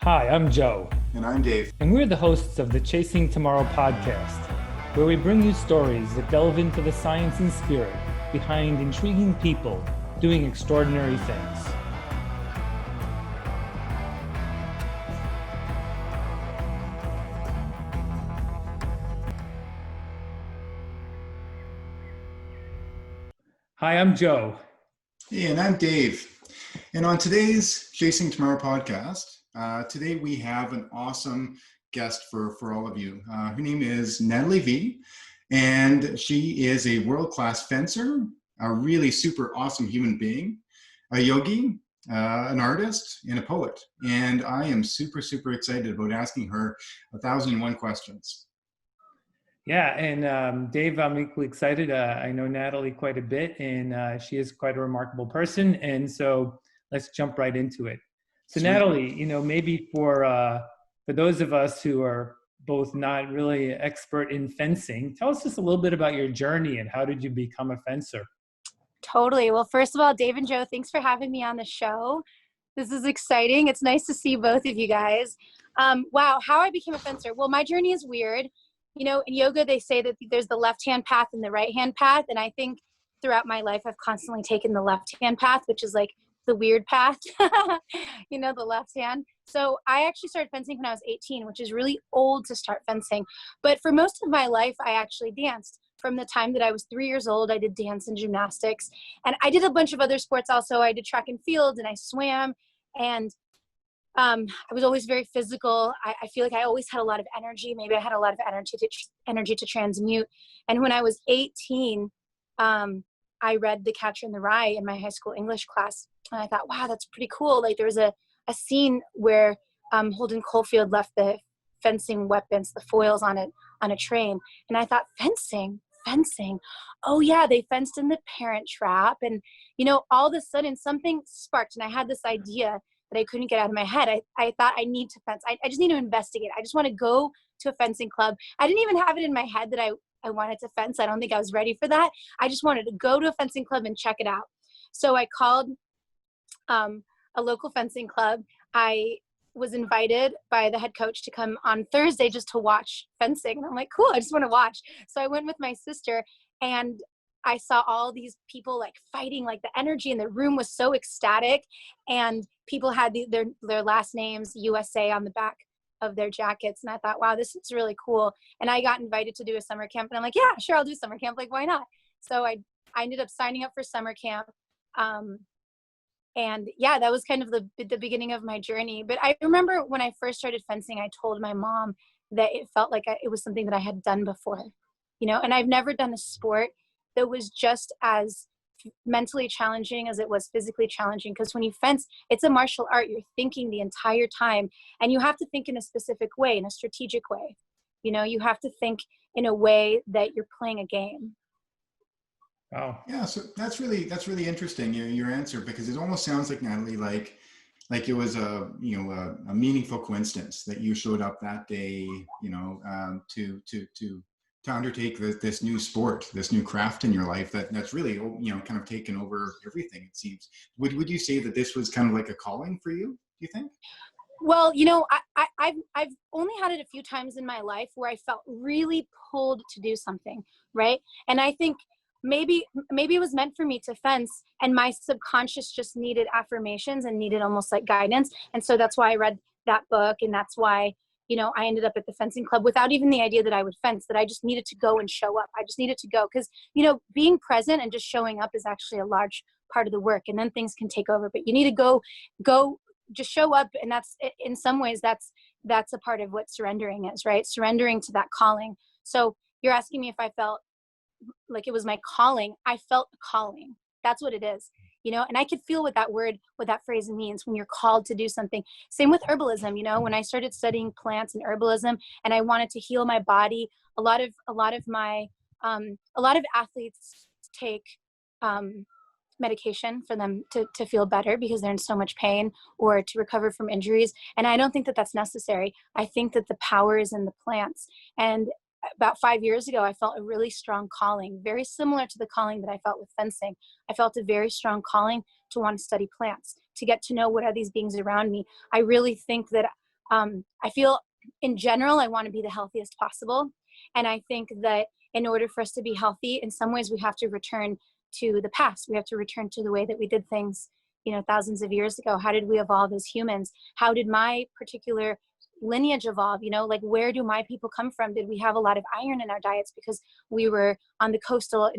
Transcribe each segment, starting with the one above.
Hi, I'm Joe. And I'm Dave. And we're the hosts of the Chasing Tomorrow podcast, where we bring you stories that delve into the science and spirit behind intriguing people doing extraordinary things. Hi, I'm Joe. Hey, and I'm Dave. And on today's Chasing Tomorrow podcast, today we have an awesome guest for all of you. Her name is Natalie Vie, and she is a world-class fencer, a really super awesome human being, a yogi, an artist, and a poet. And I am super excited about asking her 1,001 questions. Yeah, and Dave, I'm equally excited. I know Natalie quite a bit, and she is quite a remarkable person. And so let's jump right into it. So Sweet. Natalie, maybe for those of us who are both not really expert in fencing, tell us just a little bit about your journey and how did you become a fencer? Totally. Well, first of all, Dave and Joe, thanks for having me on the show. This is exciting. It's nice to see both of you guys. Wow, how I became a fencer. Well, my journey is weird. In yoga, they say that there's the left-hand path and the right-hand path. And I think throughout my life, I've constantly taken the left-hand path, which is like the weird path, the left hand. So I actually started fencing when I was 18, which is really old to start fencing. But for most of my life, I actually danced. From the time that I was 3 years old, I did dance and gymnastics. And I did a bunch of other sports also. I did track and field and I swam. And I was always very physical. I feel like I always had a lot of energy. Maybe I had a lot of energy to transmute. And when I was 18, I read The Catcher in the Rye in my high school English class. And I thought, wow, that's pretty cool. Like there was a scene where Holden Caulfield left the fencing weapons, the foils on a train. And I thought, fencing. Oh yeah, they fenced in the Parent Trap. And, all of a sudden something sparked and I had this idea that I couldn't get out of my head. I thought I need to fence. I just need to investigate. I just want to go to a fencing club. I didn't even have it in my head that I wanted to fence. I don't think I was ready for that. I just wanted to go to a fencing club and check it out. So I called a local fencing club. I was invited by the head coach to come on Thursday just to watch fencing. And I'm like, cool, I just want to watch. So I went with my sister and I saw all these people like fighting, like the energy in the room was so ecstatic. And people had their last names, USA, on the back of their jackets. And I thought, wow, this is really cool. And I got invited to do a summer camp. And I'm like, yeah, sure, I'll do summer camp. Like, why not? So I ended up signing up for summer camp. And yeah, that was kind of the beginning of my journey. But I remember when I first started fencing, I told my mom that it felt like it was something that I had done before, and I've never done a sport that was just as mentally challenging as it was physically challenging. Because when you fence, it's a martial art. You're thinking the entire time and you have to think in a specific way, in a strategic way. You have to think in a way that you're playing a game. Wow. Yeah, so that's really interesting, your answer, because it almost sounds like, Natalie, like it was a meaningful coincidence that you showed up that day, to undertake this new sport, this new craft in your life that's really kind of taken over everything, it seems. Would you say that this was kind of like a calling for you, do you think? Well, I've only had it a few times in my life where I felt really pulled to do something, right? And I think maybe it was meant for me to fence, and my subconscious just needed affirmations and needed almost like guidance. And so that's why I read that book, and that's why I ended up at the fencing club without even the idea that I would fence, that I just needed to go and show up. I just needed to go because being present and just showing up is actually a large part of the work, and then things can take over. But you need to go just show up, and that's, in some ways, that's a part of what surrendering is, right? Surrendering to that calling. So you're asking me if I felt like it was my calling. I felt a calling. That's what it is, and I could feel what that phrase means when you're called to do something. Same with herbalism. When I started studying plants and herbalism and I wanted to heal my body, a lot of athletes take medication for them to feel better because they're in so much pain, or to recover from injuries. And I don't think that that's necessary. I think that the power is in the plants. And about 5 years ago, I felt a really strong calling, very similar to the calling that I felt with fencing. I felt a very strong calling to want to study plants, to get to know what are these beings around me. I really think that I feel in general, I want to be the healthiest possible. And I think that in order for us to be healthy, in some ways we have to return to the past. We have to return to the way that we did things, thousands of years ago. How did we evolve as humans? How did my particular lineage evolve? Like, where do my people come from? Did we have a lot of iron in our diets because we were in a coastal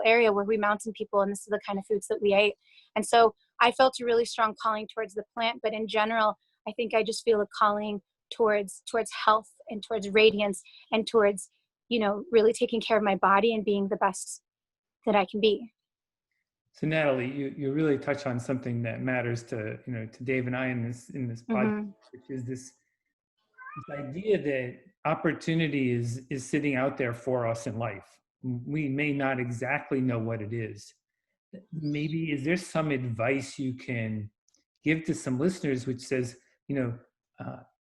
area where we mountain people, and this is the kind of foods that we ate? And so I felt a really strong calling towards the plant, but in general, I think I just feel a calling towards health and towards radiance and towards, really taking care of my body and being the best that I can be. So Natalie, you really touch on something that matters to Dave and I in this podcast, which is this idea that opportunity is sitting out there for us in life. We may not exactly know what it is. Maybe is there some advice you can give to some listeners which says,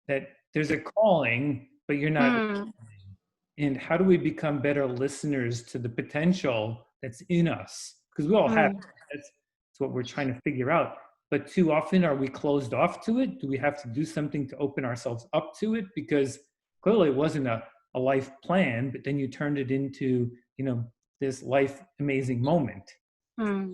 that there's a calling, but you're not. And how do we become better listeners to the potential that's in us? Because we all have it. That's what we're trying to figure out. But too often, are we closed off to it? Do we have to do something to open ourselves up to it? Because clearly it wasn't a life plan, but then you turned it into, this life amazing moment. I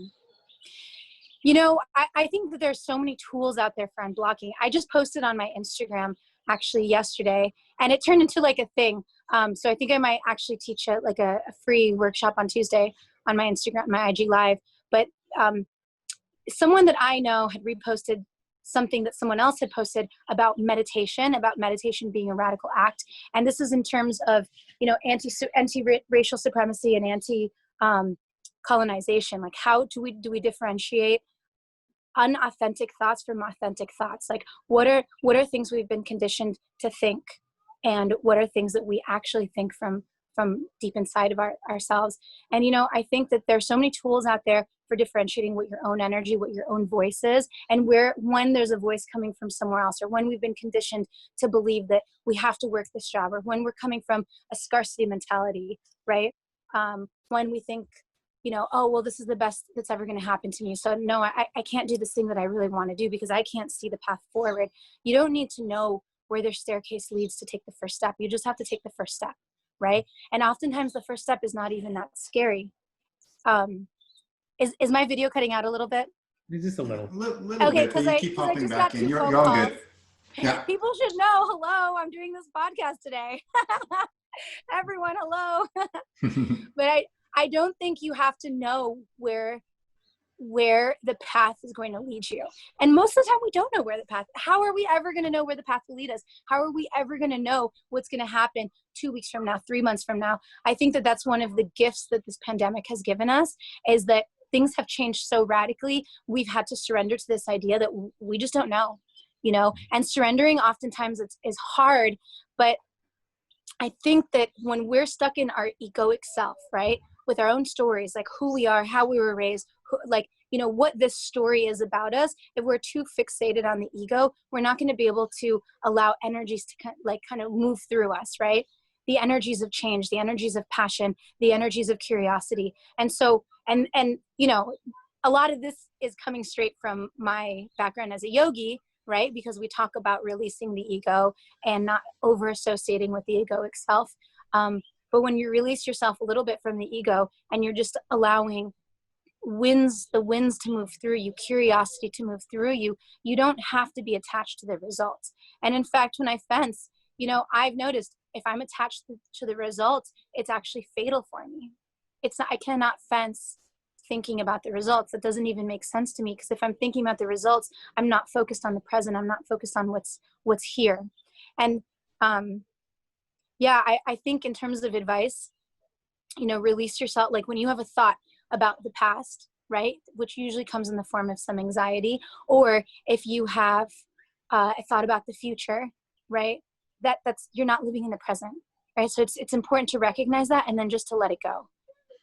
think that there's so many tools out there for unblocking. I just posted on my Instagram actually yesterday, and it turned into like a thing. So I think I might actually teach a free workshop on Tuesday on my Instagram, my IG live. But someone that I know had reposted something that someone else had posted about meditation being a radical act. And this is in terms of, anti-racial supremacy and anti-colonization. Like, how do we differentiate unauthentic thoughts from authentic thoughts? Like, what are things we've been conditioned to think, and what are things that we actually think from deep inside of ourselves? And I think that there's so many tools out there for differentiating what your own energy, what your own voice is, and when there's a voice coming from somewhere else, or when we've been conditioned to believe that we have to work this job, or when we're coming from a scarcity mentality, right? When we think, oh, well, this is the best that's ever going to happen to me, so no, I can't do this thing that I really want to do because I can't see the path forward. You don't need to know where their staircase leads to take the first step. You just have to take the first step, right? And oftentimes the first step is not even that scary. Is my video cutting out a little bit? Just a little. Okay, because you keep popping back in. You're all good. Yeah. People should know, hello, I'm doing this podcast today. Everyone, hello. But I don't think you have to know where the path is going to lead you. And most of the time we don't know where the path. How are we ever going to know where the path will lead us? How are we ever going to know what's going to happen 2 weeks from now, 3 months from now? I think that that's one of the gifts that this pandemic has given us, is that things have changed so radically. We've had to surrender to this idea that we just don't know, and surrendering oftentimes is hard. But I think that when we're stuck in our egoic self, right, with our own stories, like who we are, how we were raised, what this story is about us, if we're too fixated on the ego, we're not going to be able to allow energies to kind of move through us, right? The energies of change, the energies of passion, the energies of curiosity. And so, and a lot of this is coming straight from my background as a yogi, right? Because we talk about releasing the ego and not over associating with the egoic self. But when you release yourself a little bit from the ego and you're just allowing the winds to move through you, curiosity to move through you, you don't have to be attached to the results. And in fact, when I fence, I've noticed if I'm attached to the results, it's actually fatal for me. I cannot fence thinking about the results. That doesn't even make sense to me, because if I'm thinking about the results, I'm not focused on the present. I'm not focused on what's here. And I think in terms of advice, release yourself. Like when you have a thought about the past, right, which usually comes in the form of some anxiety, or if you have a thought about the future, right, that's you're not living in the present, right? So it's important to recognize that and then just to let it go.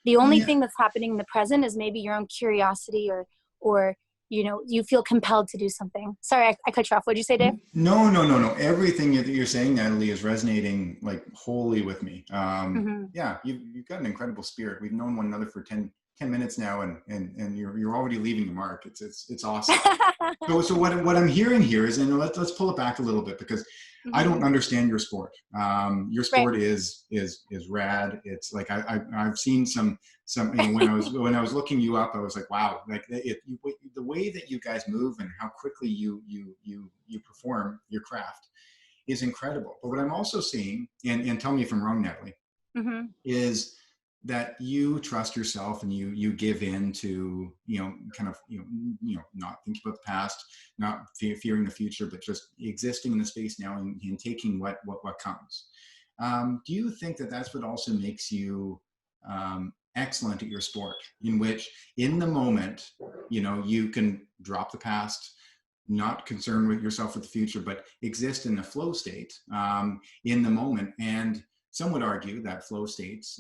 The only thing that's happening in the present is maybe your own curiosity or you feel compelled to do something. Sorry, I cut you off. What'd you say, Dave? No. Everything that you're saying, Natalie, is resonating like wholly with me. Yeah, you've got an incredible spirit. We've known one another for 10 minutes now, and you're already leaving the mark. It's awesome. So what I'm hearing here is, and let's pull it back a little bit, because I don't understand your sport. Your sport Right. is rad. It's like I've seen some when I was looking you up, I was like, wow, like the way that you guys move and how quickly you perform your craft is incredible. But what I'm also seeing, and tell me if I'm wrong, Natalie, Mm-hmm. is that you trust yourself and you give in to, kind of, not thinking about the past, not fearing the future, but just existing in the space now and taking what comes. Do you think that that's what also makes you excellent at your sport, in which in the moment, you can drop the past, not concerned with yourself with the future, but exist in a flow state in the moment? And some would argue that flow states,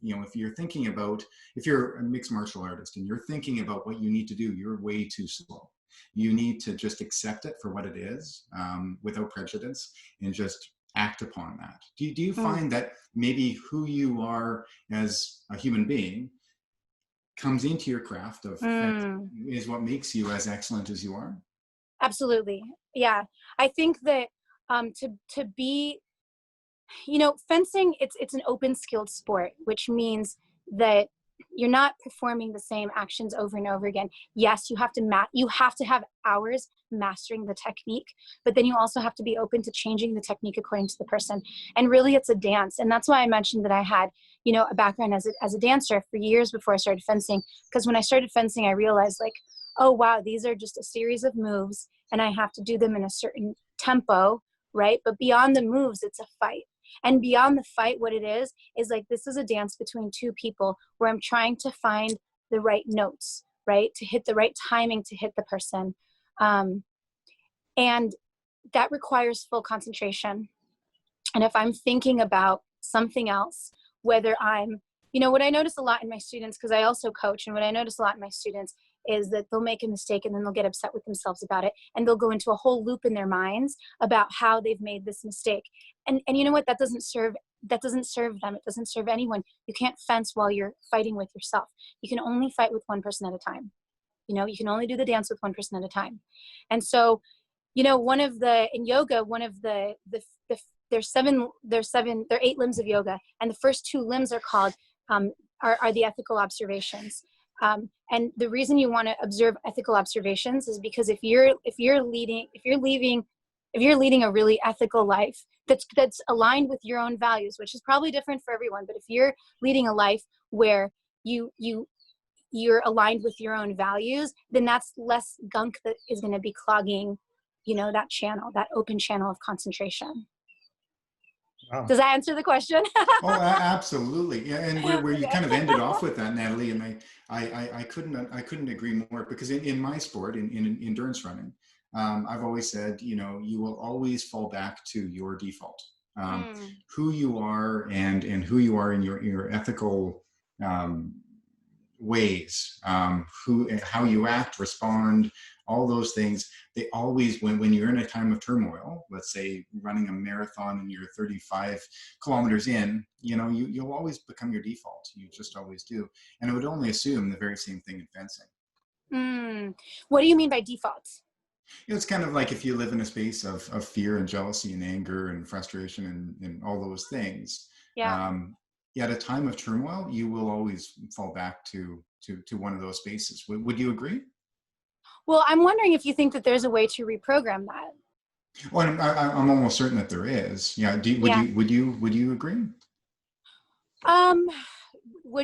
if you're thinking about, if you're a mixed martial artist and you're thinking about what you need to do, you're way too slow. You need to just accept it for what it is, without prejudice, and just act upon that. Do you find that maybe who you are as a human being comes into your craft is what makes you as excellent as you are? Absolutely. Yeah. I think that to be, fencing, it's an open skilled sport, which means that you're not performing the same actions over and over again. Yes, you have to have hours mastering the technique, but then you also have to be open to changing the technique according to the person. And really it's a dance. And that's why I mentioned that I had, a background as a dancer for years before I started fencing. Because when I started fencing, I realized like, oh wow, these are just a series of moves and I have to do them in a certain tempo, right? But beyond the moves, it's a fight. And beyond the fight, what it is like, this is a dance between two people where I'm trying to find the right notes, right? To hit the right timing to hit the person. And that requires full concentration. And if I'm thinking about something else, whether I'm, what I notice a lot in my students, because I also coach, and what I notice a lot in my students is that they'll make a mistake and then they'll get upset with themselves about it. And they'll go into a whole loop in their minds about how they've made this mistake. And you know what? That doesn't serve them. It doesn't serve anyone. You can't fence while you're fighting with yourself. You can only fight with one person at a time. You can only do the dance with one person at a time. And so, in yoga, there's 8 limbs of yoga, and the first 2 limbs are called are the ethical observations. And the reason you want to observe ethical observations is because if you're leading a really ethical life that's aligned with your own values, which is probably different for everyone, but if you're leading a life where you're aligned with your own values, then that's less gunk that is going to be clogging, that channel, that open channel of concentration. Wow. Does that answer the question? Oh, absolutely. Yeah, and where you Okay. kind of ended off with that, Natalie, and I couldn't agree more, because in my sport, in endurance running, I've always said, you will always fall back to your default, who you are and who you are in your ethical ways, how you act, respond, all those things. They always, when you're in a time of turmoil, let's say running a marathon and you're 35 kilometers in, you'll always become your default. You just always do. And I would only assume the very same thing in fencing. What do you mean by default? It's kind of like if you live in a space of fear and jealousy and anger and frustration and all those things. Yeah. At a time of turmoil, you will always fall back to one of those spaces. Would you agree? Well, I'm wondering if you think that there's a way to reprogram that. Well, I'm almost certain that there is. Yeah. Would you agree?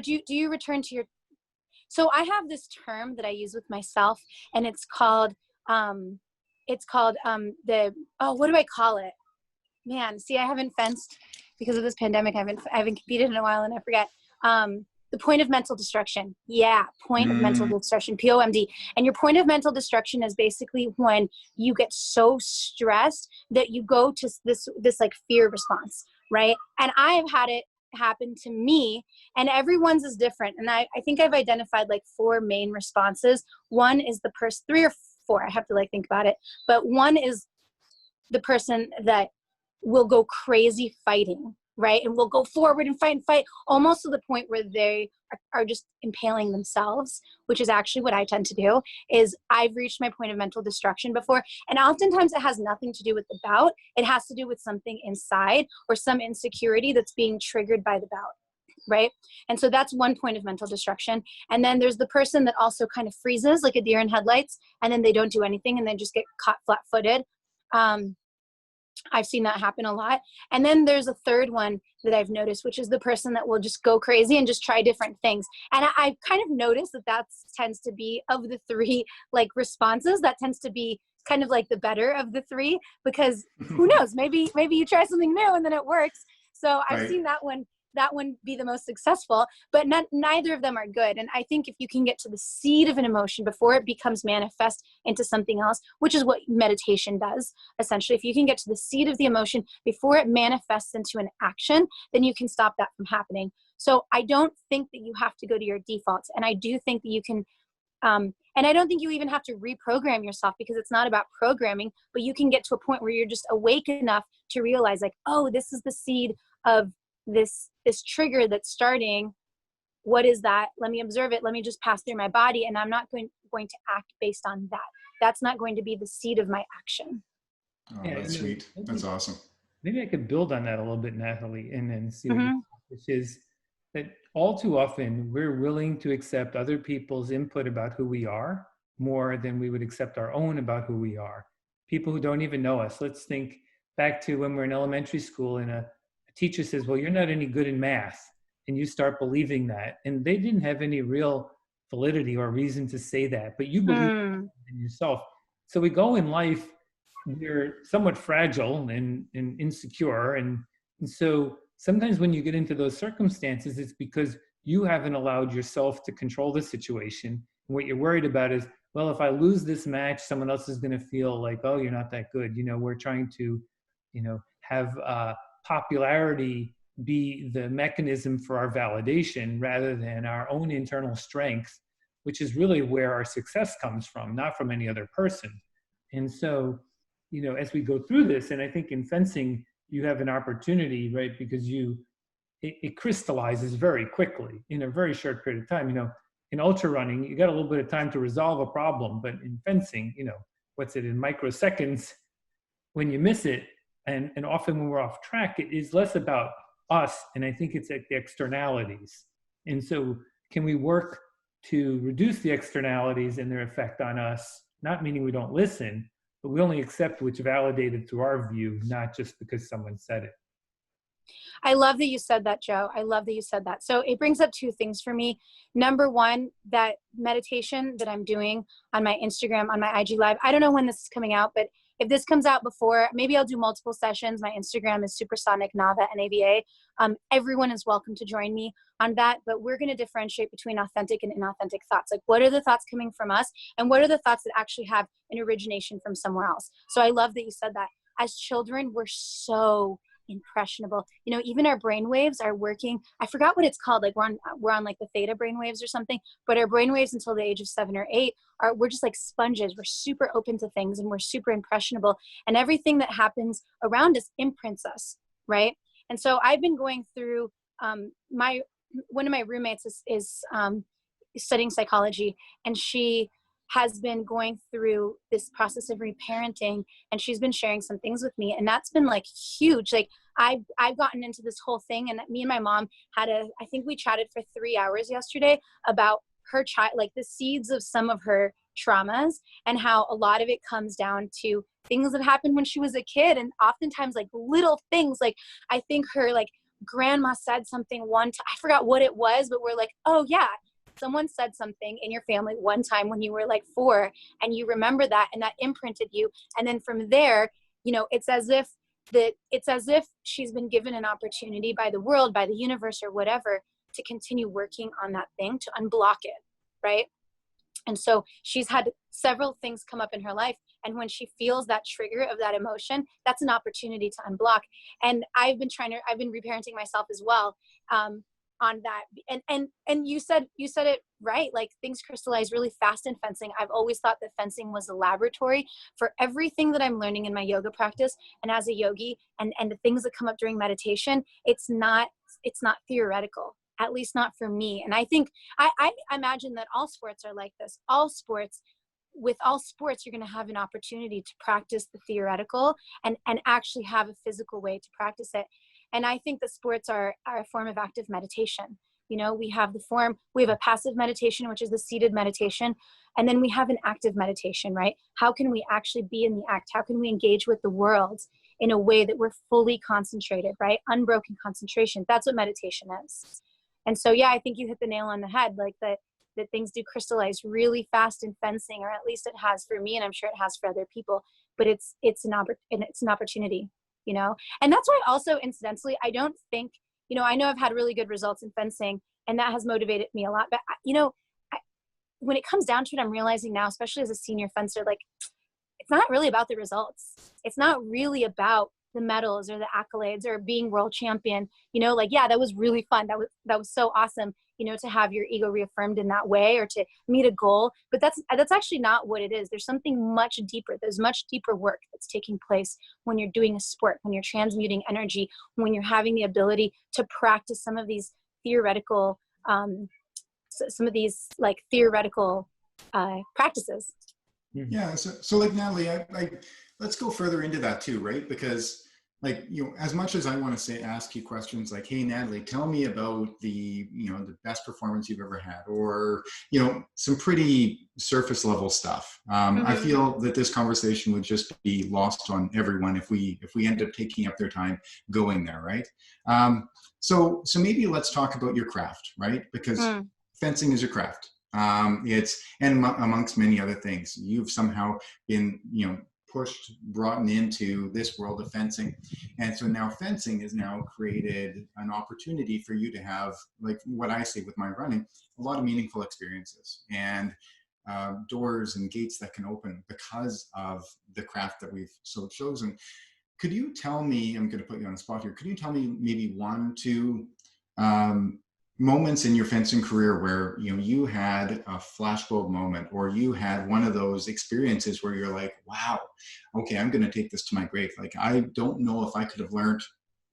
Do you return to your? So I have this term that I use with myself, and it's called what do I call it? Man, see, I haven't fenced because of this pandemic. I haven't competed in a while, and I forget. The point of mental destruction. Yeah, point of mental destruction, POMD. And your point of mental destruction is basically when you get so stressed that you go to this like fear response, right? And I have had it happen to me, and everyone's is different. And I think I've identified like 4 main responses. One is the person, 3 or 4, I have to like think about it. But one is the person that will go crazy fighting, right? And will go forward and fight, almost to the point where they are just impaling themselves, which is actually what I tend to do. Is I've reached my point of mental destruction before, and oftentimes it has nothing to do with the bout. It has to do with something inside or some insecurity that's being triggered by the bout, right? And so that's one point of mental destruction. And then there's the person that also kind of freezes like a deer in headlights, and then they don't do anything and they just get caught flat-footed. I've seen that happen a lot. And then there's a third one that I've noticed, which is the person that will just go crazy and just try different things. And I've kind of noticed that tends to be, of the three like responses, that tends to be kind of like the better of the three, because who knows, maybe you try something new and then it works. So I've seen that one be the most successful, but neither of them are good. And I think if you can get to the seed of an emotion before it becomes manifest into something else, which is what meditation does, essentially, if you can get to the seed of the emotion before it manifests into an action, then you can stop that from happening. So I don't think that you have to go to your defaults. And I do think that you can, and I don't think you even have to reprogram yourself, because it's not about programming, but you can get to a point where you're just awake enough to realize like, oh, this is the seed of this trigger that's starting. What is that? Let me observe it. Let me just pass through my body. And I'm not going to act based on that. That's not going to be the seed of my action. Oh, that's sweet. That's awesome. Maybe I could build on that a little bit, Natalie, and then see which is that all too often we're willing to accept other people's input about who we are more than we would accept our own about who we are. People who don't even know us. Let's think back to when we're in elementary school and a teacher says, well, you're not any good in math. And you start believing that. And they didn't have any real validity or reason to say that, but you believe in yourself. So we go in life, we're somewhat fragile and insecure. And so sometimes when you get into those circumstances, it's because you haven't allowed yourself to control the situation. And what you're worried about is, well, if I lose this match, someone else is going to feel like, oh, you're not that good. We're trying to, have popularity be the mechanism for our validation rather than our own internal strength, which is really where our success comes from, not from any other person. And so, as we go through this, and I think in fencing, you have an opportunity, right? Because it crystallizes very quickly in a very short period of time. In ultra running, you got a little bit of time to resolve a problem, but in fencing, what's it in microseconds when you miss it? And often when we're off track, it is less about us, and I think it's like the externalities. And so can we work to reduce the externalities and their effect on us, not meaning we don't listen, but we only accept what's validated through our view, not just because someone said it. I love that you said that, Joe. I love that you said that. So it brings up two things for me. Number one, that meditation that I'm doing on my Instagram, on my IG Live, I don't know when this is coming out, but if this comes out before, maybe I'll do multiple sessions. My Instagram is Supersonic Nava, Nava. Everyone is welcome to join me on that, but we're going to differentiate between authentic and inauthentic thoughts. Like, what are the thoughts coming from us, and what are the thoughts that actually have an origination from somewhere else? So I love that you said that. As children, we're so impressionable. Even our brain waves are working. I forgot what it's called. Like we're on like the theta brain waves or something, but our brain waves until the age of 7 or 8 we're just like sponges. We're super open to things and we're super impressionable, and everything that happens around us imprints us, right? And so I've been going through one of my roommates is studying psychology, and she has been going through this process of reparenting, and she's been sharing some things with me, and that's been like huge. Like I've gotten into this whole thing, and me and my mom I think we chatted for 3 hours yesterday about her child, like the seeds of some of her traumas, and how a lot of it comes down to things that happened when she was a kid, and oftentimes like little things. Like I think her like grandma said something one time, I forgot what it was, but we're like, oh yeah, someone said something in your family one time when you were like 4, and you remember that, and that imprinted you. And then from there, it's as if she's been given an opportunity by the world, by the universe or whatever, to continue working on that thing, to unblock it, right? And so she's had several things come up in her life, and when she feels that trigger of that emotion, that's an opportunity to unblock. And I've been reparenting myself as well. on that. And you said it right. Like, things crystallize really fast in fencing. I've always thought that fencing was a laboratory for everything that I'm learning in my yoga practice and as a yogi, and the things that come up during meditation. It's not theoretical, at least not for me. And I think I imagine that all sports are like this. With all sports, you're going to have an opportunity to practice the theoretical and actually have a physical way to practice it. And I think that sports are a form of active meditation. You know, we have a passive meditation, which is the seated meditation. And then we have an active meditation, right? How can we actually be in the act? How can we engage with the world in a way that we're fully concentrated, right? Unbroken concentration. That's what meditation is. And so, yeah, I think you hit the nail on the head, like that things do crystallize really fast in fencing, or at least it has for me, and I'm sure it has for other people. But it's an opportunity, you know. And that's why also, incidentally, I don't think, you know, I know I've had really good results in fencing, and that has motivated me a lot. But you know, when it comes down to it, I'm realizing now, especially as a senior fencer, like, it's not really about the results. It's not really about the medals or the accolades or being world champion. You know, like, yeah, that was really fun. That was so awesome, you know, to have your ego reaffirmed in that way, or to meet a goal. But that's actually not what it is. There's something much deeper. There's much deeper work that's taking place when you're doing a sport, when you're transmuting energy, when you're having the ability to practice some of these theoretical, practices. Yeah. So like, Natalie, I let's go further into that too, right? Because, like, you know, as much as I want to ask you questions like, hey, Natalie, tell me about the best performance you've ever had, or, you know, some pretty surface level stuff. I feel that this conversation would just be lost on everyone if we end up taking up their time going there, right? So maybe let's talk about your craft, right? Because fencing is a craft. Amongst many other things, you've somehow been, you know, brought into this world of fencing. And so now fencing has now created an opportunity for you to have, like what I say with my running, a lot of meaningful experiences and doors and gates that can open because of the craft that we've so chosen. Could you tell me, I'm going to put you on the spot here, could you tell me maybe 1, 2 moments in your fencing career where, you know, you had a flashbulb moment, or you had one of those experiences where you're like, wow, okay, I'm going to take this to my grave. Like, I don't know if I could have learned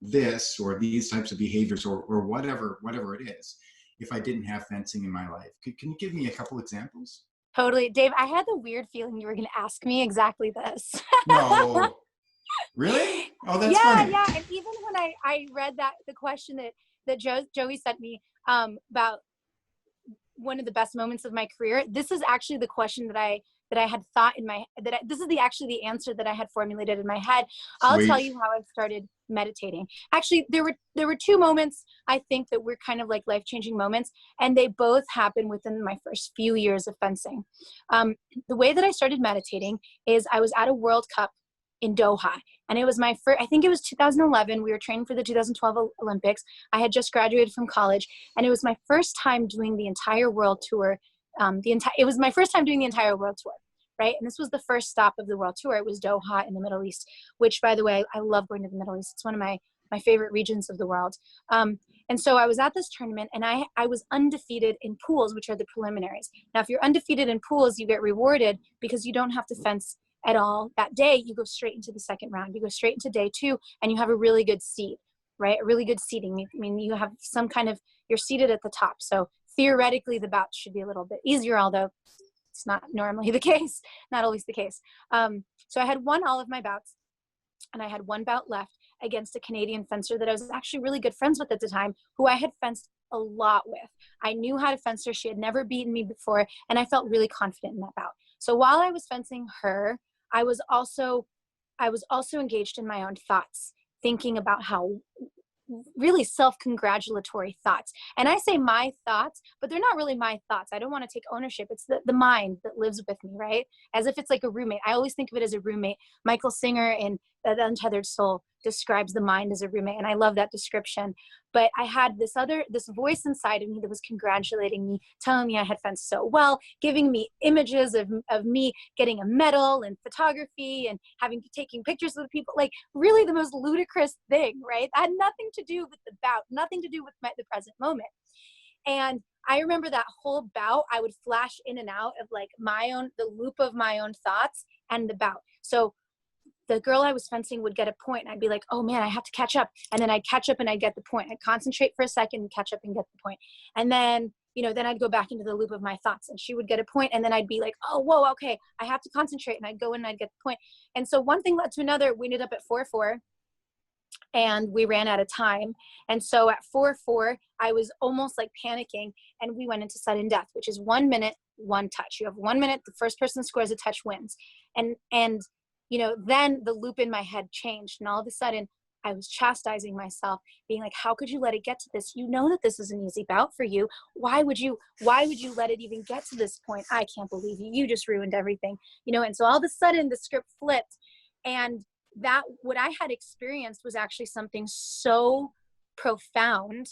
this or these types of behaviors or whatever it is if I didn't have fencing in my life. Can you give me a couple examples? Totally. Dave, I had the weird feeling you were going to ask me exactly this. No. Really? Oh, that's funny. Yeah. And even when I read the question that Joey sent me, about one of the best moments of my career, this is actually the question that I had thought in my, this is actually the answer that I had formulated in my head. I'll Sweet. tell you how I started meditating. Actually, there were 2 moments, I think, that were kind of like life-changing moments, and they both happened within my first few years of fencing. The way that I started meditating is I was at a World Cup in Doha. And it was my first, I think it was 2011. We were training for the 2012 Olympics. I had just graduated from college, and it was my first time doing the entire world tour. It was my first time doing the entire world tour, right? And this was the first stop of the world tour. It was Doha in the Middle East, which, by the way, I love going to the Middle East. It's one of my favorite regions of the world. And so I was at this tournament, and I was undefeated in pools, which are the preliminaries. Now, if you're undefeated in pools, you get rewarded because you don't have to fence at all that day. You go straight into the second round. You go straight into day 2, and you have a really good seed, right? A really good seeding. I mean, you have some kind of, you're seated at the top. So theoretically, the bouts should be a little bit easier, although it's not normally the case, not always the case. So I had won all of my bouts, and I had 1 bout left against a Canadian fencer that I was actually really good friends with at the time, who I had fenced a lot with. I knew how to fence her. She had never beaten me before, and I felt really confident in that bout. So while I was fencing her, I was also engaged in my own thoughts, thinking about how really self-congratulatory thoughts. And I say my thoughts, but they're not really my thoughts. I don't want to take ownership. It's the mind that lives with me, right? As if it's like a roommate. I always think of it as a roommate. Michael Singer in that untethered soul describes the mind as a roommate. And I love that description. But I had this voice inside of me that was congratulating me, telling me I had fenced so well, giving me images of me getting a medal in photography and taking pictures of the people, like really the most ludicrous thing, right? That had nothing to do with the bout, nothing to do with the present moment. And I remember that whole bout, I would flash in and out of like the loop of my own thoughts and the bout. So the girl I was fencing would get a point and I'd be like, oh man, I have to catch up. And then I'd catch up and I'd get the point. I'd concentrate for a second and catch up and get the point. And then, then I'd go back into the loop of my thoughts and she would get a point. And then I'd be like, oh, whoa, okay, I have to concentrate. And I'd go in and I'd get the point. And so one thing led to another. We ended up at 4-4 and we ran out of time. And so at 4-4, I was almost like panicking and we went into sudden death, which is 1 minute, one touch. You have 1 minute, the first person scores a touch wins. And then the loop in my head changed. And all of a sudden I was chastising myself, being like, how could you let it get to this? You know that this is an easy bout for you. Why would you let it even get to this point? I can't believe you. You just ruined everything, and so all of a sudden the script flipped, and that what I had experienced was actually something so profound,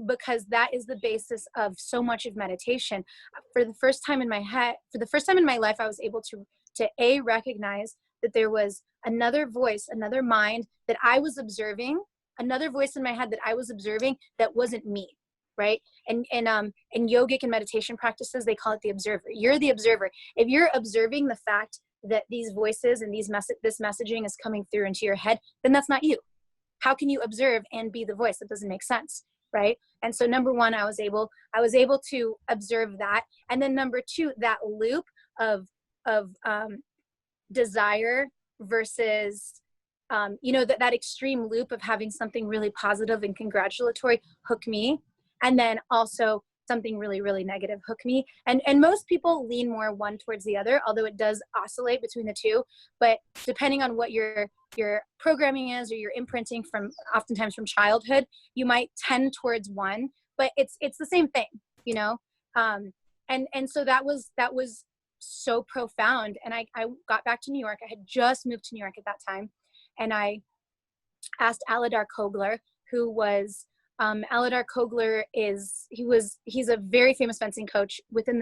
because that is the basis of so much of meditation. For the first time in my life, I was able to recognize that there was another voice, another mind that I was observing, another voice in my head that I was observing that wasn't me, right? And in yogic and meditation practices, they call it the observer. You're the observer. If you're observing the fact that these voices and this messaging is coming through into your head, then that's not you. How can you observe and be the voice? That doesn't make sense, right? And so number one, I was able to observe that. And then number two, that loop of desire versus that extreme loop of having something really positive and congratulatory hook me, and then also something really, really negative hook me. And most people lean more one towards the other, although it does oscillate between the two. But depending on what your programming is or your imprinting oftentimes from childhood, you might tend towards one, but it's the same thing, and so that was so profound. And I got back to New York. I had just moved to New York at that time. And I asked Aladar Kogler, who was, Aladar Kogler he's a very famous fencing coach within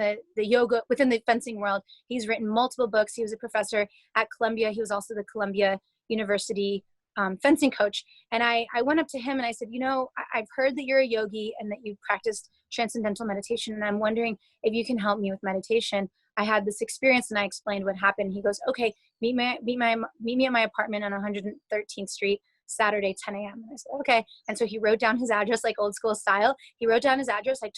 within the fencing world. He's written multiple books. He was a professor at Columbia. He was also the Columbia University fencing coach. And I went up to him and I said, I've heard that you're a yogi and that you practiced transcendental meditation. And I'm wondering if you can help me with meditation. I had this experience, and I explained what happened. He goes, okay, meet me at my apartment on 113th Street, Saturday, 10 a.m. And I said, okay. And so he wrote down his address, like old school style. He wrote down his address. I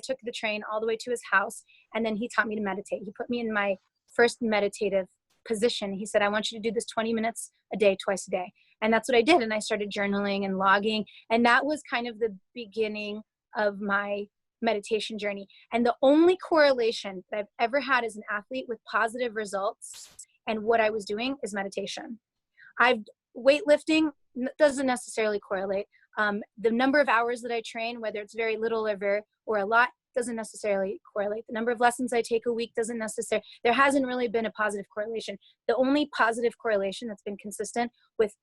took the train all the way to his house, and then he taught me to meditate. He put me in my first meditative position. He said, I want you to do this 20 minutes a day, twice a day. And that's what I did. And I started journaling and logging. And that was kind of the beginning of my meditation journey. And the only correlation that I've ever had as an athlete with positive results and what I was doing is meditation. Weightlifting doesn't necessarily correlate. The number of hours that I train, whether it's very little or a lot, doesn't necessarily correlate. The number of lessons I take a week doesn't necessarily, there hasn't really been a positive correlation. The only positive correlation that's been consistent with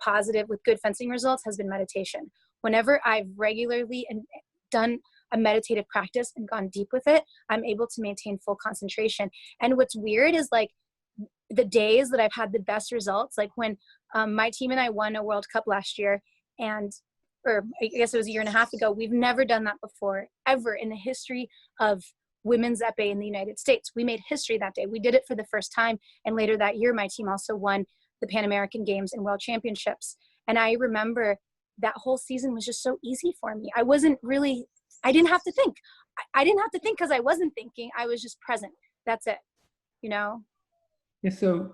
good fencing results has been meditation. Whenever I've regularly done a meditative practice and gone deep with it, I'm able to maintain full concentration. And what's weird is like the days that I've had the best results, like when my team and I won a World Cup last year, or I guess it was a year and a half ago. We've never done that before, ever in the history of women's épée in the United States. We made history that day. We did it for the first time. And later that year, my team also won the Pan American Games and World Championships. And I remember that whole season was just so easy for me. I didn't have to think. I didn't have to think because I wasn't thinking. I was just present. That's it, Yeah, so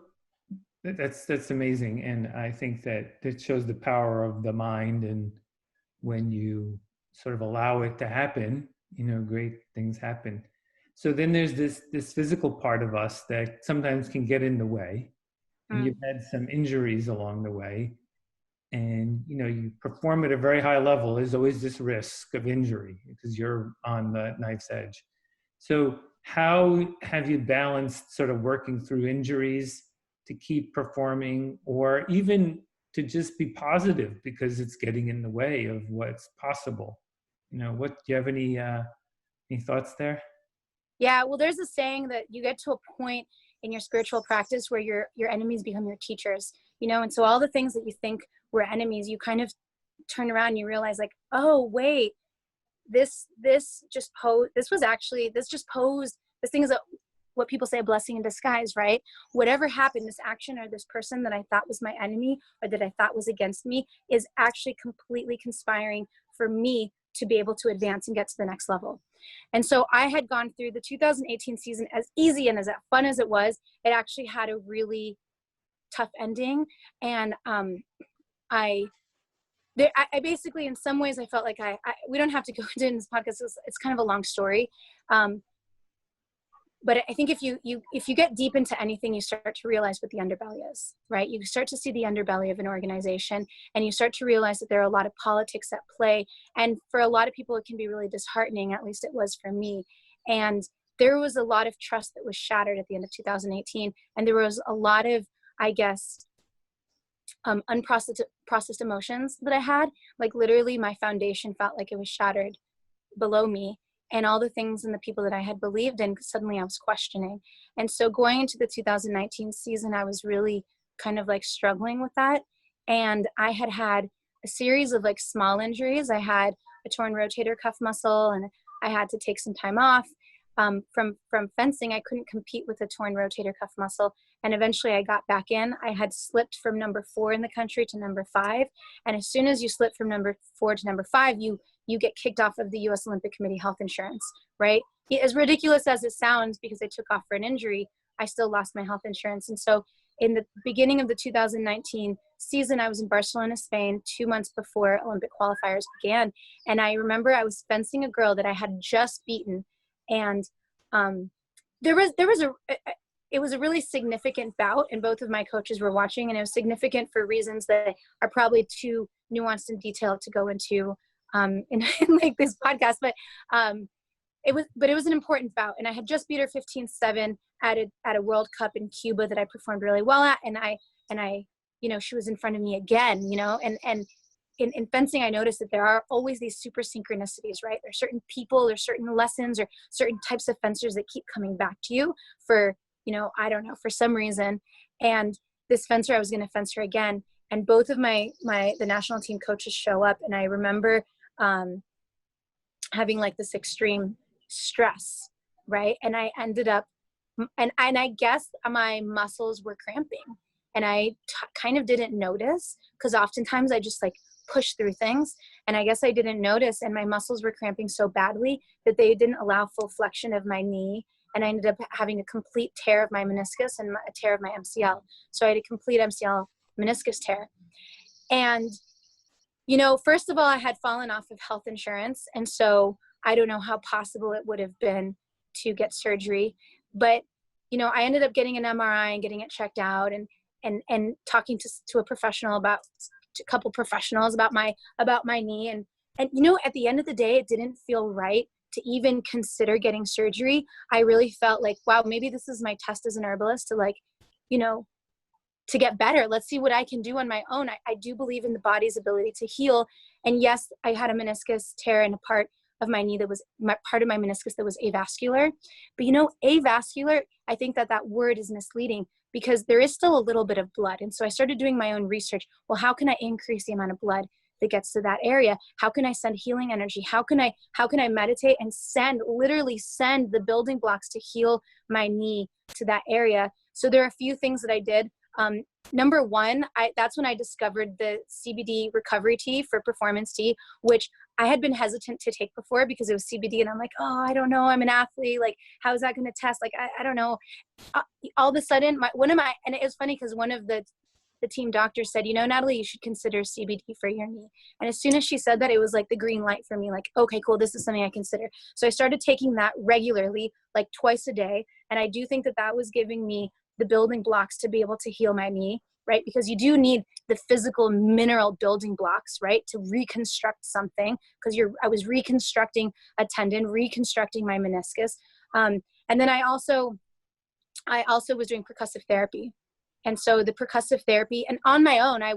that's amazing. And I think that it shows the power of the mind. And when you sort of allow it to happen, great things happen. So then there's this physical part of us that sometimes can get in the way. And you've had some injuries along the way. And, you perform at a very high level. There's always this risk of injury because you're on the knife's edge. So how have you balanced sort of working through injuries to keep performing, or even to just be positive because it's getting in the way of what's possible. What do you have any thoughts there? Yeah, well, there's a saying that you get to a point in your spiritual practice where your enemies become your teachers, and so all the things that you think were enemies, you kind of turn around and you realize like, oh wait, this just posed, this thing is what people say, a blessing in disguise, right? Whatever happened, this action or this person that I thought was my enemy or that I thought was against me is actually completely conspiring for me to be able to advance and get to the next level. And so I had gone through the 2018 season as easy and as fun as it was. It actually had a really tough ending. And I basically, in some ways, I felt like we don't have to go into in this podcast. It's kind of a long story. But I think if you get deep into anything, you start to realize what the underbelly is, right? You start to see the underbelly of an organization, and you start to realize that there are a lot of politics at play. And for a lot of people, it can be really disheartening, at least it was for me. And there was a lot of trust that was shattered at the end of 2018. And there was a lot of, I guess, unprocessed emotions that I had. Like literally my foundation felt like it was shattered below me. And all the things and the people that I had believed in, suddenly I was questioning. And so going into the 2019 season, I was really kind of like struggling with that. And I had a series of like small injuries. I had a torn rotator cuff muscle, and I had to take some time off. From fencing, I couldn't compete with a torn rotator cuff muscle. And eventually I got back in. I had slipped from number 4 in the country to number 5. And as soon as you slip from number 4 to number 5, you get kicked off of the U.S. Olympic Committee health insurance, right? As ridiculous as it sounds, because I took off for an injury, I still lost my health insurance. And so in the beginning of the 2019 season, I was in Barcelona, Spain, 2 months before Olympic qualifiers began. And I remember I was fencing a girl that I had just beaten. And it was a really significant bout, and both of my coaches were watching, and it was significant for reasons that are probably too nuanced and detailed to go into in like this podcast, but it was an important bout, and I had just beat her 15-7 at a World Cup in Cuba that I performed really well at, and I she was in front of me again, and in fencing, I noticed that there are always these super synchronicities, right? There's certain people, there's certain lessons, or certain types of fencers that keep coming back to you for, I don't know, for some reason. And this fencer, I was going to fence her again, and both of the national team coaches show up, and I remember having like this extreme stress, right? And I ended up, and I guess my muscles were cramping, and I kind of didn't notice, because oftentimes I just like push through things, and I guess I didn't notice, and my muscles were cramping so badly that they didn't allow full flexion of my knee, and I ended up having a complete tear of my meniscus and a tear of my MCL. So I had a complete MCL meniscus tear. And first of all, I had fallen off of health insurance. And so I don't know how possible it would have been to get surgery. But, I ended up getting an MRI and getting it checked out, and talking to a professional a couple professionals about my knee. And at the end of the day, it didn't feel right to even consider getting surgery. I really felt like, wow, maybe this is my test as an herbalist to to get better. Let's see what I can do on my own. I do believe in the body's ability to heal. And yes, I had a meniscus tear in a part of my knee that was part of my meniscus that was avascular. But avascular, I think that word is misleading, because there is still a little bit of blood. And so I started doing my own research. Well, how can I increase the amount of blood that gets to that area? How can I send healing energy? How can I meditate and literally send the building blocks to heal my knee to that area? So there are a few things that I did. Number one, that's when I discovered the CBD recovery tea for performance tea, which I had been hesitant to take before because it was CBD. And I'm like, oh, I don't know. I'm an athlete. Like, how is that going to test? Like, I don't know. All of a sudden, and it was funny because one of the team doctors said, Natalie, you should consider CBD for your knee. And as soon as she said that, it was like the green light for me. Like, okay, cool. This is something I consider. So I started taking that regularly, like twice a day. And I do think that was giving me the building blocks to be able to heal my knee, right? Because you do need the physical mineral building blocks, right? To reconstruct something, because I was reconstructing a tendon, reconstructing my meniscus. And then I also was doing percussive therapy. And so the percussive therapy, and on my own, I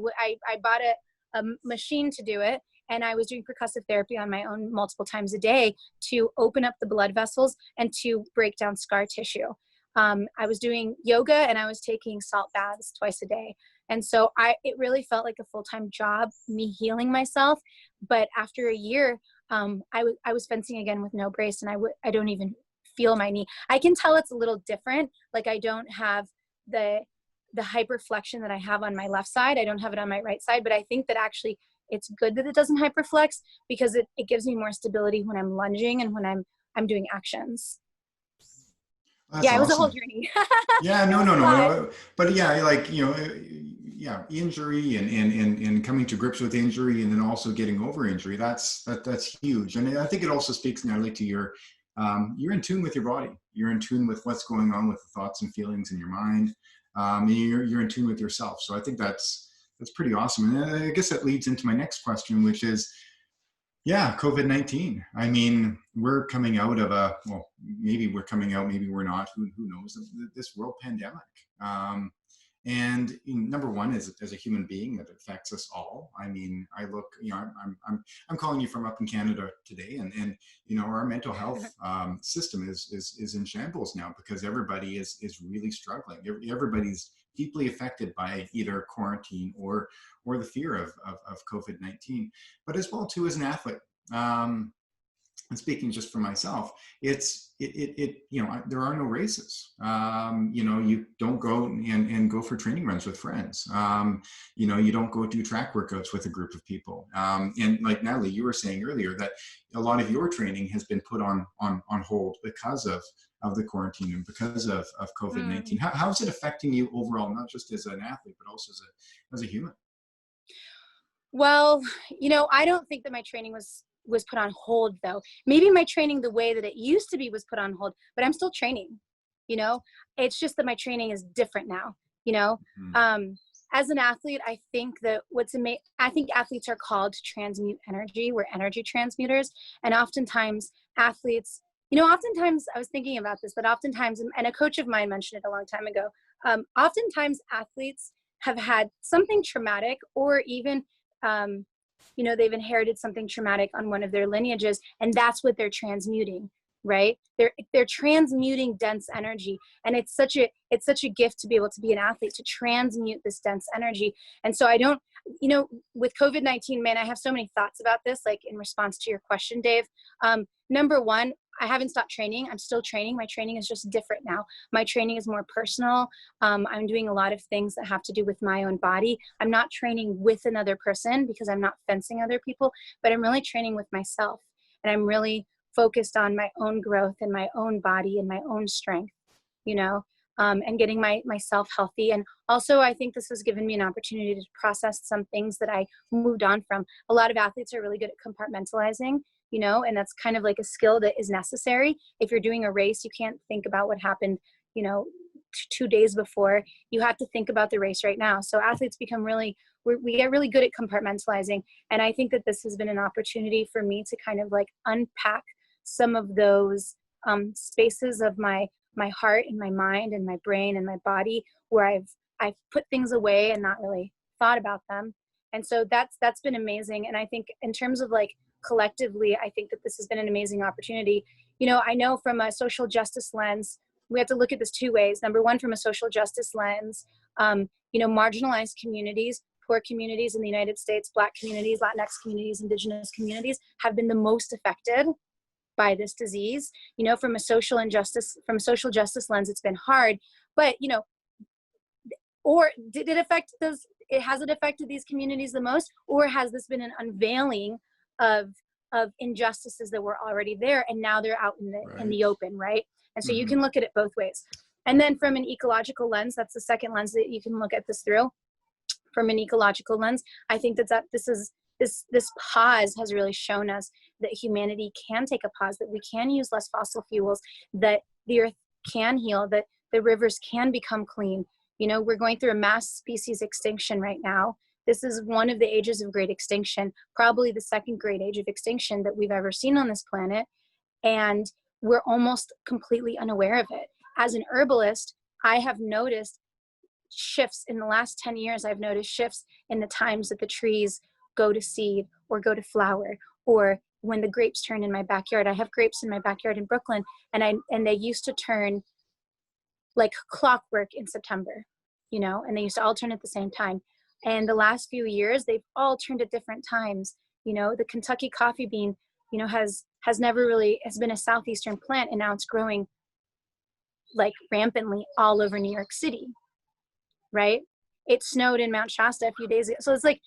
bought a machine to do it. And I was doing percussive therapy on my own multiple times a day to open up the blood vessels and to break down scar tissue. I was doing yoga and I was taking salt baths twice a day. And so it really felt like a full-time job, me healing myself. But after a year, I was fencing again with no brace, and I don't even feel my knee. I can tell it's a little different. Like I don't have the hyperflexion that I have on my left side. I don't have it on my right side, but I think that actually it's good that it doesn't hyperflex, because it gives me more stability when I'm lunging and when I'm doing actions. That's yeah, it was a awesome. whole journey. Yeah, no. But yeah, like, yeah, injury and coming to grips with injury, and then also getting over injury. That's huge. And I think it also speaks, Natalie, to you're in tune with your body. You're in tune with what's going on with the thoughts and feelings in your mind. And you're in tune with yourself. So I think that's pretty awesome. And I guess that leads into my next question, which is, yeah, COVID-19. I mean, we're coming out of well, maybe we're coming out, maybe we're not, who knows, this world pandemic. And number one is, as a human being, that affects us all. I mean, I look, I'm calling you from up in Canada today, and our mental health system is in shambles now, because everybody is really struggling. Everybody's deeply affected by either quarantine or the fear of COVID-19, but as well too as an athlete. And speaking just for myself, there are no races. You don't go and go for training runs with friends. You don't go do track workouts with a group of people. And like Natalie, you were saying earlier that a lot of your training has been put on hold because of the quarantine and because of COVID-19. How is it affecting you overall, not just as an athlete, but also as a human? Well, I don't think that my training was put on hold, though. Maybe my training, the way that it used to be, was put on hold, but I'm still training. It's just that my training is different now. As an athlete, I think that I think athletes are called to transmute energy. We're energy transmuters. And oftentimes athletes, oftentimes I was thinking about this, but oftentimes, and a coach of mine mentioned it a long time ago, oftentimes athletes have had something traumatic, or even, they've inherited something traumatic on one of their lineages, and that's what they're transmuting, right? They're transmuting dense energy, and it's such a gift to be able to be an athlete, to transmute this dense energy. And so I don't, with COVID-19, man, I have so many thoughts about this, like in response to your question, Dave. Number one, I haven't stopped training. I'm still training. My training is just different now. My training is more personal. I'm doing a lot of things that have to do with my own body. I'm not training with another person because I'm not fencing other people, but I'm really training with myself. And I'm really focused on my own growth and my own body and my own strength, and getting myself healthy. And also, I think this has given me an opportunity to process some things that I moved on from. A lot of athletes are really good at compartmentalizing, and that's kind of like a skill that is necessary. If you're doing a race, you can't think about what happened, 2 days before. You have to think about the race right now. So athletes become we get really good at compartmentalizing. And I think that this has been an opportunity for me to kind of like unpack some of those spaces of my heart and my mind and my brain and my body, where I've put things away and not really thought about them. And so that's been amazing. And I think in terms of like collectively, I think that this has been an amazing opportunity. I know from a social justice lens, we have to look at this two ways. Number one, from a social justice lens, marginalized communities, poor communities in the United States, Black communities, Latinx communities, Indigenous communities have been the most affected by this disease. From a social justice lens, it's been hard, but or did it affect those? Has it affected these communities the most, or has this been an unveiling of injustices that were already there, and now they're out in the open, right? And so you can look at it both ways. And then from an ecological lens, that's the second lens that you can look at this through. From an ecological lens, I think that this pause has really shown us that humanity can take a pause, that we can use less fossil fuels, that the earth can heal, that the rivers can become clean. We're going through a mass species extinction right now. This is one of the ages of great extinction, probably the second great age of extinction that we've ever seen on this planet. And we're almost completely unaware of it. As an herbalist, I have noticed shifts in the last 10 years. I've noticed shifts in the times that the trees go to seed or go to flower, or when the grapes turn in my backyard. I have grapes in my backyard in Brooklyn, and they used to turn like clockwork in September, and they used to all turn at the same time. And the last few years, they've all turned at different times. The Kentucky coffee bean, has never really, has been a Southeastern plant, and now it's growing like rampantly all over New York City, right? It snowed in Mount Shasta a few days ago. So it's like,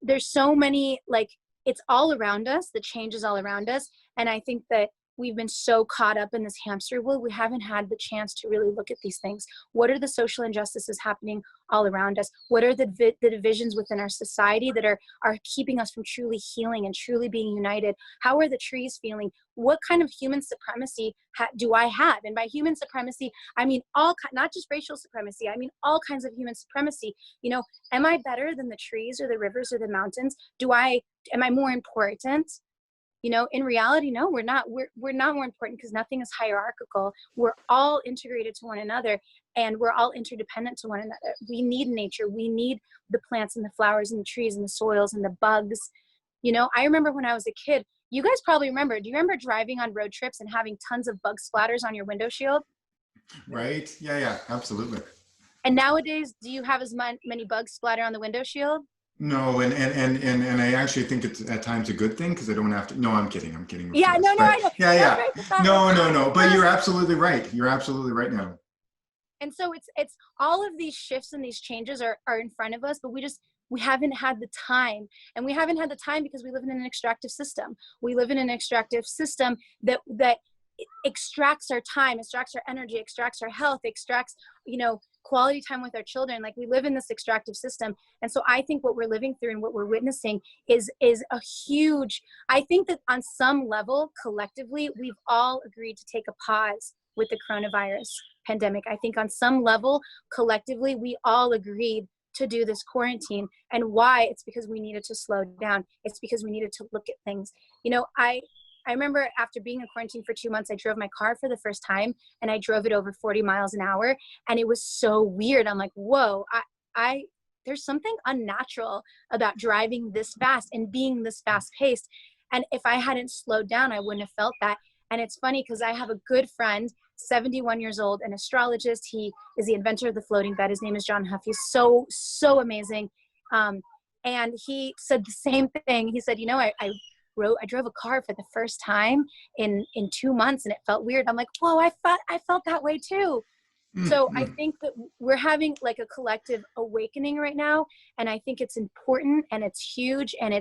there's so many, like, it's all around us. The change is all around us. And I think that we've been so caught up in this hamster wheel, we haven't had the chance to really look at these things. What are the social injustices happening all around us? What are the divisions within our society that are keeping us from truly healing and truly being united? How are the trees feeling? What kind of human supremacy do I have? And by human supremacy, I mean not just racial supremacy, I mean all kinds of human supremacy. Am I better than the trees or the rivers or the mountains? Am I more important? In reality, no, we're not. We're not more important, because nothing is hierarchical. We're all integrated to one another, and we're all interdependent to one another. We need nature. We need the plants and the flowers and the trees and the soils and the bugs. I remember when I was a kid, you guys probably remember, do you remember driving on road trips and having tons of bug splatters on your window shield? Right. Yeah, absolutely. And nowadays, do you have as many bugs splatter on the window shield? No, and I actually think it's at times a good thing, because I don't have to. No, I'm kidding. Yeah, no, I know. Yeah. No. But you're absolutely right. You're absolutely right now. And so it's all of these shifts and these changes are in front of us, but we haven't had the time. And we haven't had the time because we live in an extractive system. We live in an extractive system that extracts our time, extracts our energy, extracts our health, extracts, quality time with our children. Like, we live in this extractive system. And so I think what we're living through and what we're witnessing is a huge, I think that on some level, collectively, we've all agreed to take a pause with the coronavirus pandemic. I think on some level, collectively, we all agreed to do this quarantine. And why? It's because we needed to slow down. It's because we needed to look at things. I remember after being in quarantine for 2 months, I drove my car for the first time, and I drove it over 40 miles an hour. And it was so weird. I'm like, whoa, there's something unnatural about driving this fast and being this fast paced. And if I hadn't slowed down, I wouldn't have felt that. And it's funny because I have a good friend, 71 years old, an astrologist. He is the inventor of the floating bed. His name is John Huff. He's so, so amazing. And he said the same thing. He said, I drove a car for the first time in 2 months, and it felt weird. I'm like, whoa, I felt that way too. So I think that we're having like a collective awakening right now. And I think it's important, and it's huge, and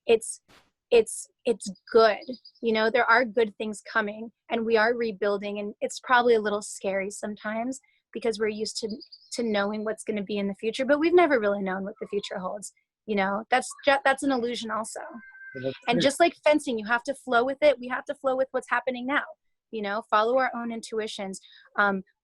it's good. There are good things coming, and we are rebuilding, and it's probably a little scary sometimes because we're used to knowing what's going to be in the future, but we've never really known what the future holds. That's an illusion also. And just like fencing, you have to flow with it. We have to flow with what's happening now, follow our own intuitions,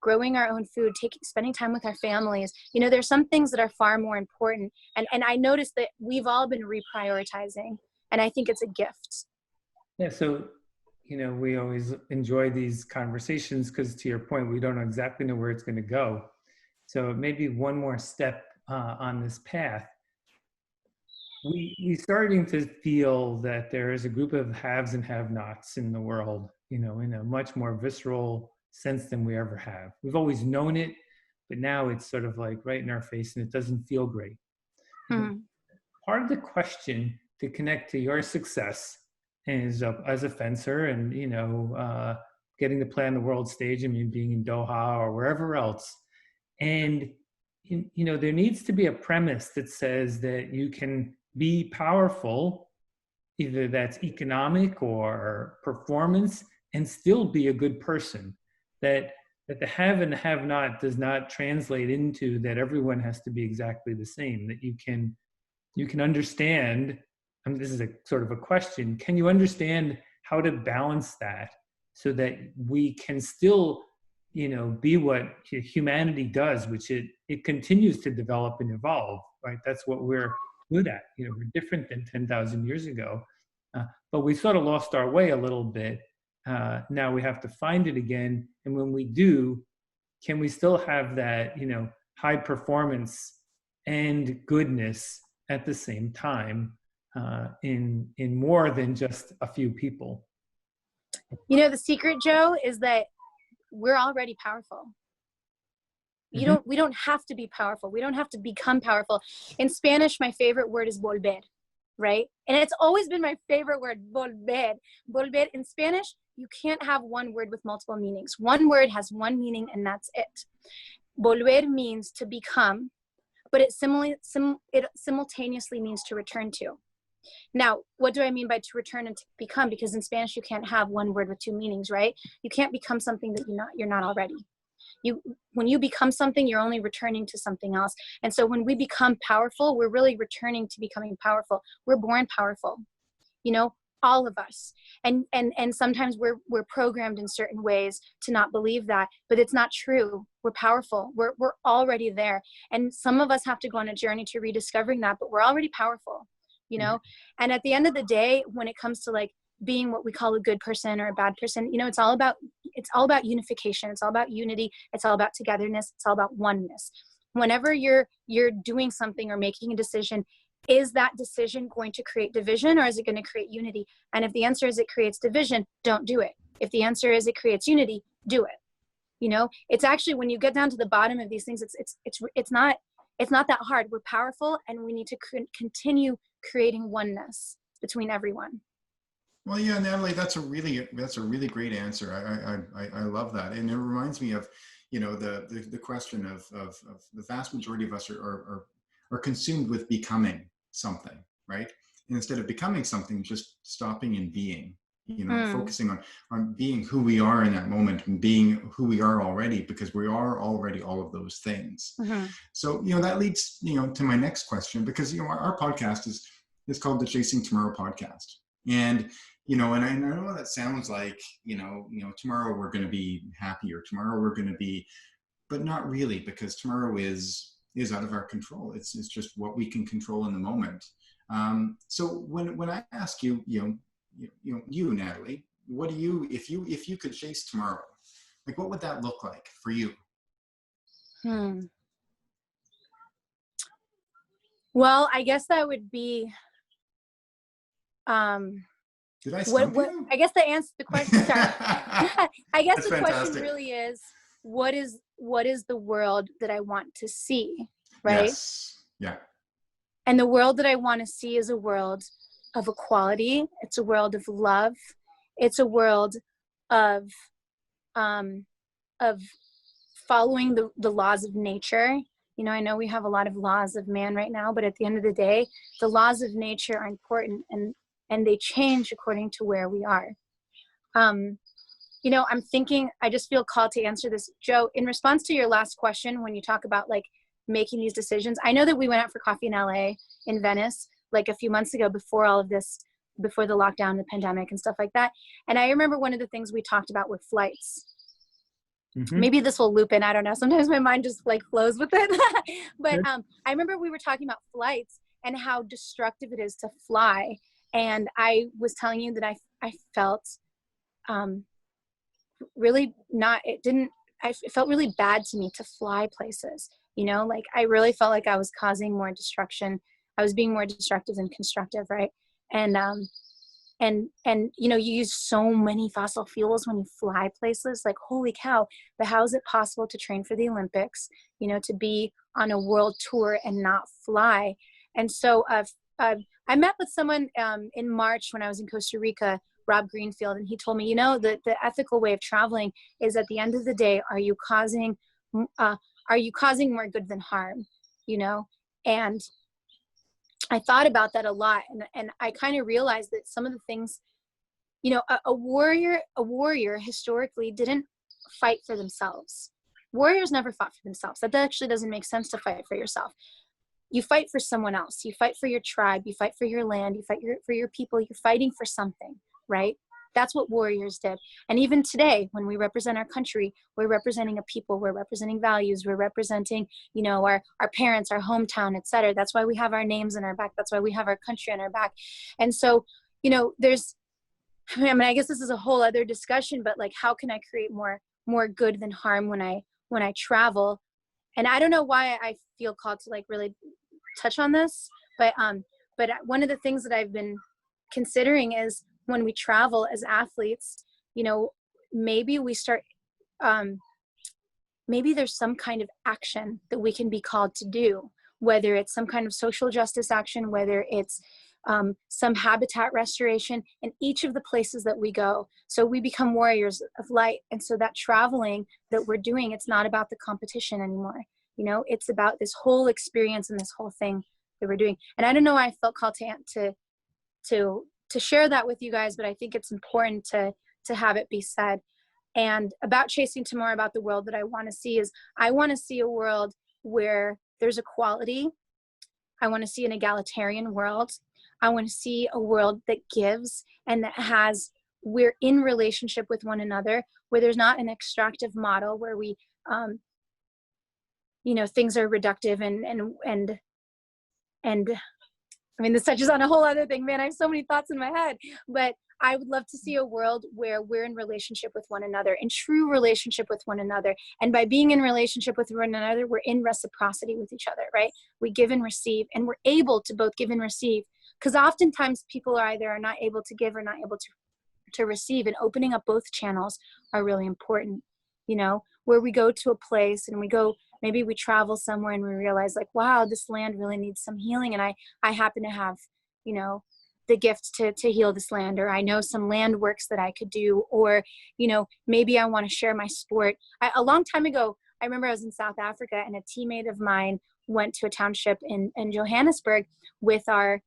growing our own food, spending time with our families. There's some things that are far more important. And I noticed that we've all been reprioritizing, and I think it's a gift. Yeah. So, we always enjoy these conversations because, to your point, we don't exactly know where it's going to go. So maybe one more step on this path. We're starting to feel that there is a group of haves and have-nots in the world, in a much more visceral sense than we ever have. We've always known it, but now it's sort of like right in our face, and it doesn't feel great. Part of the question to connect to your success is as a fencer and, getting to play on the world stage, being in Doha or wherever else. And, there needs to be a premise that says that you can be powerful, either that's economic or performance, and still be a good person. That the have and have not does not translate into that everyone has to be exactly the same. That you can understand. This is a sort of a question. Can you understand how to balance that so that we can still, be what humanity does, which it continues to develop and evolve, right? That's what we're good at. We're different than 10,000 years ago, but we sort of lost our way a little bit. Now we have to find it again. And when we do, can we still have that, high performance and goodness at the same time, in more than just a few people. You know, the secret, Joe, is that we're already powerful. We don't have to be powerful. We don't have to become powerful. In Spanish, my favorite word is volver, right? And it's always been my favorite word, volver. Volver in Spanish, you can't have one word with multiple meanings. One word has one meaning and that's it. Volver means to become, but it simultaneously means to return to. Now, what do I mean by to return and to become? Because in Spanish, you can't have one word with two meanings, right? You can't become something that you're not already. When you become something, you're only returning to something else. And so when we become powerful, we're really returning to becoming powerful. We're born powerful, you know, all of us. And sometimes we're programmed in certain ways to not believe that, but it's not true. We're powerful. We're already there. And some of us have to go on a journey to rediscovering that, but we're already powerful, you know? And at the end of the day, when it comes to like being what we call a good person or a bad person, you know, it's all about unification. It's all about unity. It's all about togetherness. It's all about oneness. Whenever you're doing something or making a decision, is that decision going to create division or is it going to create unity? And if the answer is it creates division, don't do it. If the answer is it creates unity, do it. You know, it's actually, when you get down to the bottom of these things, it's not that hard. We're powerful and we need to continue creating oneness between everyone. Well, yeah, Natalie, that's a really great answer. I love that, and it reminds me of, you know, the question of the vast majority of us are consumed with becoming something, right? And instead of becoming something, just stopping and being, you know, focusing on being who we are in that moment and being who we are already, because we are already all of those things. So, you know, that leads, you know, to my next question, because, you know, our podcast is called the Chasing Tomorrow podcast. And, you know, and I know that sounds like, you know, tomorrow we're going to be happy, or tomorrow we're going to be, but not really, because tomorrow is out of our control. It's just what we can control in the moment. So when I ask you, you Natalie, what do you, if you could chase tomorrow, like what would that look like for you? Well, I guess that would be, did I stump you? I guess the question, sorry. I guess the question really is, what is the world that I want to see, right? Yes. Yeah. And the world that I want to see is a world of equality. It's a world of love. It's a world of following the laws of nature. You know, I know we have a lot of laws of man right now, but at the end of the day, the laws of nature are important, and they change according to where we are. You know, I'm thinking, I just feel called to answer this. Joe, in response to your last question, when you talk about like making these decisions, I know that we went out for coffee in LA, in Venice, like a few months ago before all of this, before the lockdown, the pandemic and stuff like that. And I remember one of the things we talked about were flights. Maybe this will loop in, I don't know. Sometimes my mind just like flows with it. But I remember we were talking about flights and how destructive it is to fly. And I was telling you that I felt really not, it felt really bad to me to fly places, you know, like I really felt like I was causing more destruction. I was being more destructive than constructive, right? And you know, you use so many fossil fuels when you fly places, like holy cow, but how is it possible to train for the Olympics, you know, to be on a world tour and not fly? And so I met with someone in March when I was in Costa Rica, Rob Greenfield, and he told me, you know, the ethical way of traveling is, at the end of the day, are you causing more good than harm, you know? And I thought about that a lot, and I kind of realized that some of the things, you know, a warrior historically didn't fight for themselves. Warriors never fought for themselves. That actually doesn't make sense to fight for yourself. You fight for someone else. You fight for your tribe. You fight for your land. You fight for your people. You're fighting for something, right? That's what warriors did. And even today, when we represent our country, we're representing a people, we're representing values, we're representing, you know, our parents, our hometown, etc. That's why we have our names on our back. That's why we have our country on our back. And so, you know, I guess this is a whole other discussion, but like, how can I create more good than harm when I travel? and I don't know why I feel called to like really touch on this, but one of the things that I've been considering is when we travel as athletes, you know, maybe we start, maybe there's some kind of action that we can be called to do, whether it's some kind of social justice action, whether it's some habitat restoration in each of the places that we go. So we become warriors of light. And so that traveling that we're doing, it's not about the competition anymore. You know, it's about this whole experience and this whole thing that we're doing. And I don't know why I felt called to share that with you guys, but I think it's important to have it be said. And about Chasing Tomorrow, about the world that I want to see is, I want to see a world where there's equality. I want to see an egalitarian world. I want to see a world that gives and that has, we're in relationship with one another, where there's not an extractive model where we, you know, things are reductive and I mean, this touches on a whole other thing, man. I have so many thoughts in my head, but I would love to see a world where we're in relationship with one another, in true relationship with one another. And by being in relationship with one another, we're in reciprocity with each other, right? We give and receive, and we're able to both give and receive. Because oftentimes people are not able to give or not able to receive, and opening up both channels are really important. You know, where we go to a place and we go, maybe we travel somewhere and we realize like, wow, this land really needs some healing. And I happen to have, you know, the gift to heal this land, or I know some land works that I could do, or, you know, maybe I want to share my sport. A long time ago, I remember I was in South Africa and a teammate of mine went to a township in Johannesburg with our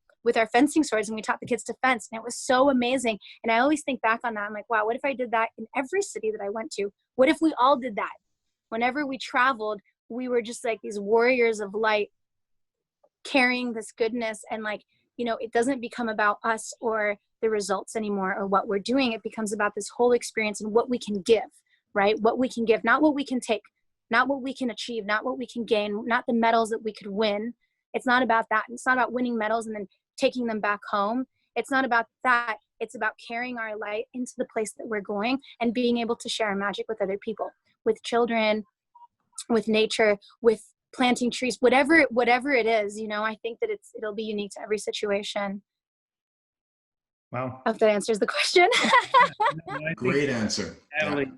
fencing swords, and we taught the kids to fence, and it was so amazing. And I always think back on that. I'm like, wow, what if I did that in every city that I went to? What if we all did that? Whenever we traveled, we were just like these warriors of light, carrying this goodness. And like, you know, it doesn't become about us or the results anymore or what we're doing. It becomes about this whole experience and what we can give, right? What we can give, not what we can take, not what we can achieve, not what we can gain, not the medals that we could win. It's not about that. It's not about winning medals and then taking them back home. It's not about that. It's about carrying our light into the place that we're going and being able to share our magic with other people, with children, with nature, with planting trees, whatever it is. You know, I think that it'll be unique to every situation. Wow. I hope that answers the question. Great answer. Natalie,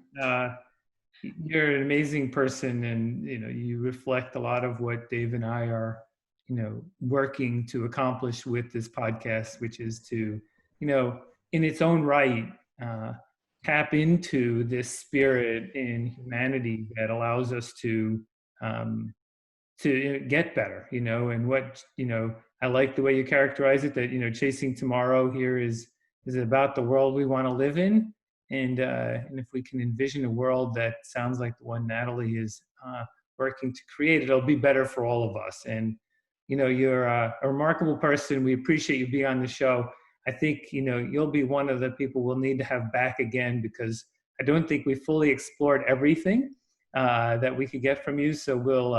you're an amazing person, and you know, you reflect a lot of what Dave and I are, you know, working to accomplish with this podcast, which is to, you know, in its own right, tap into this spirit in humanity that allows us to get better, you know. And what, you know, I like the way you characterize it, that, you know, Chasing Tomorrow here is about the world we want to live in. And if we can envision a world that sounds like the one Natalie is working to create, it'll be better for all of us. And, you know, you're a remarkable person. We appreciate you being on the show. I think, you know, you'll be one of the people we'll need to have back again, because I don't think we fully explored everything that we could get from you. So we'll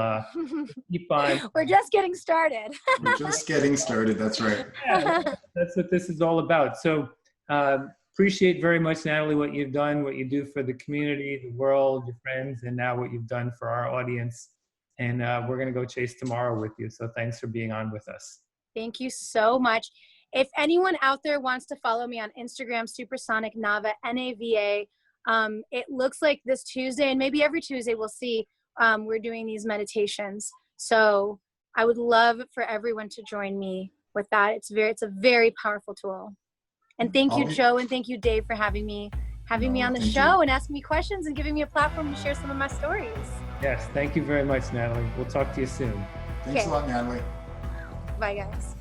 keep on. We're just getting started. We're just getting started. That's right. Yeah, that's what this is all about. So appreciate very much, Natalie, what you've done, what you do for the community, the world, your friends, and now what you've done for our audience. And we're going to go chase tomorrow with you. So thanks for being on with us. Thank you so much. If anyone out there wants to follow me on Instagram, Supersonic Nava, Nava, it looks like this Tuesday, and maybe every Tuesday, we'll see, we're doing these meditations. So I would love for everyone to join me with that. It's a very powerful tool. And thank you, Joe, and thank you, Dave, for having me on the show and asking me questions and giving me a platform to share some of my stories. Yes, thank you very much, Natalie. We'll talk to you soon. Thanks a lot, Natalie. Bye, guys.